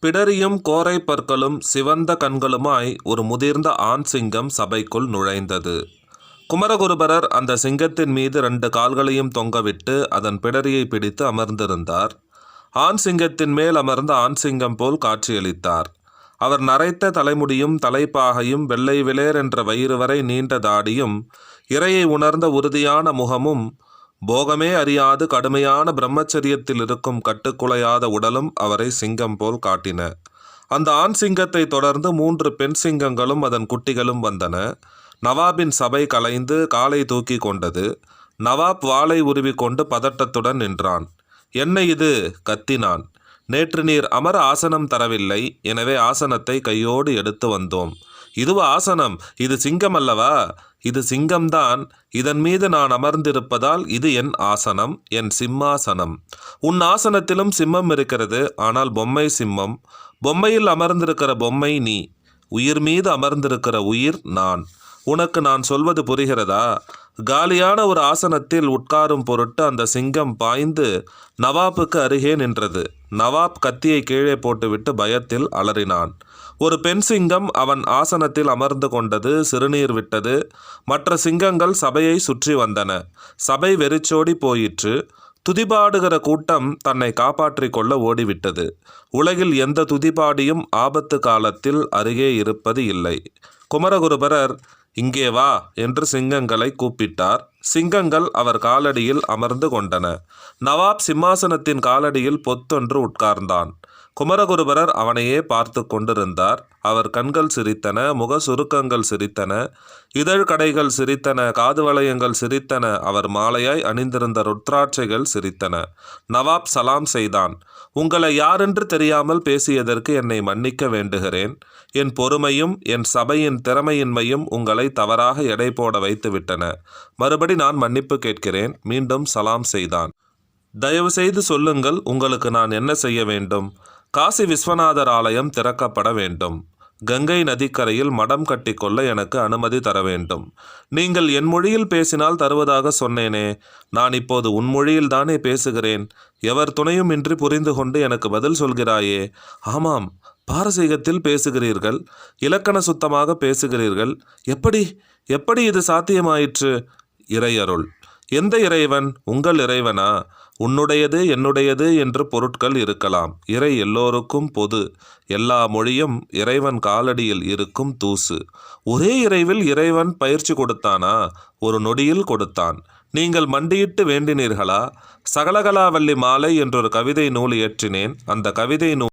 பிடரியும் கோரை பற்களும் சிவந்த கண்களுமாய் ஒரு முதிர்ந்த ஆண் சிங்கம் சபைக்குள் நுழைந்தது. குமரகுருபரர் அந்த சிங்கத்தின் மீது 2 கால்களையும் தொங்கவிட்டு அதன் பிடரியை பிடித்து அமர்ந்திருந்தார். ஆண் சிங்கத்தின் மேல் அமர்ந்த ஆண் சிங்கம் போல் காட்சியளித்தார். அவர் நரைத்த தலைமுடியும் தலைப்பாகையும் வெள்ளை விளேர் என்ற வயிறு வரை நீண்ட தாடியும் இறையை உணர்ந்த உறுதியான முகமும் போகமே அறியாது கடுமையான பிரம்மச்சரியத்தில் இருக்கும் கட்டுக்குலையாத உடலும் அவரை சிங்கம் போல் காட்டின. அந்த ஆண் சிங்கத்தை தொடர்ந்து 3 பெண் சிங்கங்களும் அதன் குட்டிகளும் வந்தன. நவாபின் சபை கலைந்து காலை தூக்கி கொண்டது. நவாப் வாளை உருவிக்கொண்டு பதட்டத்துடன் நின்றான். என்ன இது? கத்தினான். நேற்று நீர் அமர ஆசனம் தரவில்லை, எனவே ஆசனத்தை கையோடு எடுத்து வந்தோம். இதுவா ஆசனம்? இது சிங்கம் அல்லவா? இது சிங்கம்தான். இதன் மீது நான் அமர்ந்திருப்பதால் இது என் ஆசனம், என் சிம்மாசனம். உன் ஆசனத்திலும் சிம்மம் இருக்கிறது, ஆனால் பொம்மை சிம்மம். பொம்மையில் அமர்ந்திருக்கிற பொம்மை நீ. உயிர் மீது அமர்ந்திருக்கிற உயிர் நான். உனக்கு நான் சொல்வது புரிகிறதா? காலியான ஒரு ஆசனத்தில் உட்காரும் பொருட்டு அந்த சிங்கம் பாய்ந்து நவாப்புக்கு அருகே நின்றது. நவாப் கத்தியை கீழே போட்டுவிட்டு பயத்தில் அலறினான். ஒரு பெண் சிங்கம் அவன் ஆசனத்தில் அமர்ந்து கொண்டது. சிறுநீர் விட்டது. மற்ற சிங்கங்கள் சபையை சுற்றி வந்தன. சபை வெறிச்சோடி போயிற்று. துதிபாடுகிற கூட்டம் தன்னை காப்பாற்றிக் கொள்ள ஓடிவிட்டது. உலகில் எந்த துதிபாடியும் ஆபத்து காலத்தில் அருகே இருப்பது இல்லை. குமரகுருபரர் இங்கே வா என்று சிங்கங்களை கூப்பிட்டார். சிங்கங்கள் அவர் காலடியில் அமர்ந்து கொண்டன. நவாப் சிம்மாசனத்தின் காலடியில் பொத்தொன்று உட்கார்ந்தான். குமரகுருபரர் அவனையே பார்த்து கொண்டிருந்தார். அவர் கண்கள் சிரித்தன, முக சுருக்கங்கள் சிரித்தன, இதழ் கடைகள் சிரித்தன, காது வளையங்கள் சிரித்தன, அவர் மாலையாய் அணிந்திருந்த ருத்ராட்சைகள் சிரித்தன. நவாப் சலாம் செய்தான். உங்களை யாரென்று தெரியாமல் பேசியதற்கு என்னை மன்னிக்க வேண்டுகிறேன். என் பொறுமையும் என் சபையின் திறமையின்மையும் உங்களை தவறாக எடை போட வைத்துவிட்டன. மறுபடி நான் மன்னிப்பு கேட்கிறேன். மீண்டும் சலாம் செய்தான். தயவு செய்து சொல்லுங்கள், உங்களுக்கு நான் என்ன செய்ய வேண்டும்? காசி விஸ்வநாதர் ஆலயம் திறக்கப்பட வேண்டும். கங்கை நதிக்கரையில் மடம் கட்டிக்கொள்ள எனக்கு அனுமதி தர வேண்டும். நீங்கள் என் மொழியில் பேசினால் தருவதாக சொன்னேனே, நான் இப்போது உன் மொழியில் தானே பேசுகிறேன். எவர் துணையும் இன்றி புரிந்து கொண்டு எனக்கு பதில் சொல்கிறாயே. ஆமாம், பாரசீகத்தில் பேசுகிறீர்கள், இலக்கண சுத்தமாக பேசுகிறீர்கள். எப்படி இது சாத்தியமாயிற்று? இறையருள். எந்த இறைவன்? உங்கள் இறைவனா? உன்னுடையது என்னுடையது என்று பொருட்கள் இருக்கலாம். இறை எல்லோருக்கும் பொது. எல்லா மொழியும் இறைவன் காலடியில் இருக்கும் தூசு. ஒரே இறைவில் இறைவன் பயிற்சி கொடுத்தானா? ஒரு நொடியில் கொடுத்தான். நீங்கள் மண்டியிட்டு வேண்டினீர்களா? சகலகலாவல்லி மாலை என்றொரு கவிதை நூல் இயற்றினேன். அந்த கவிதை நூல்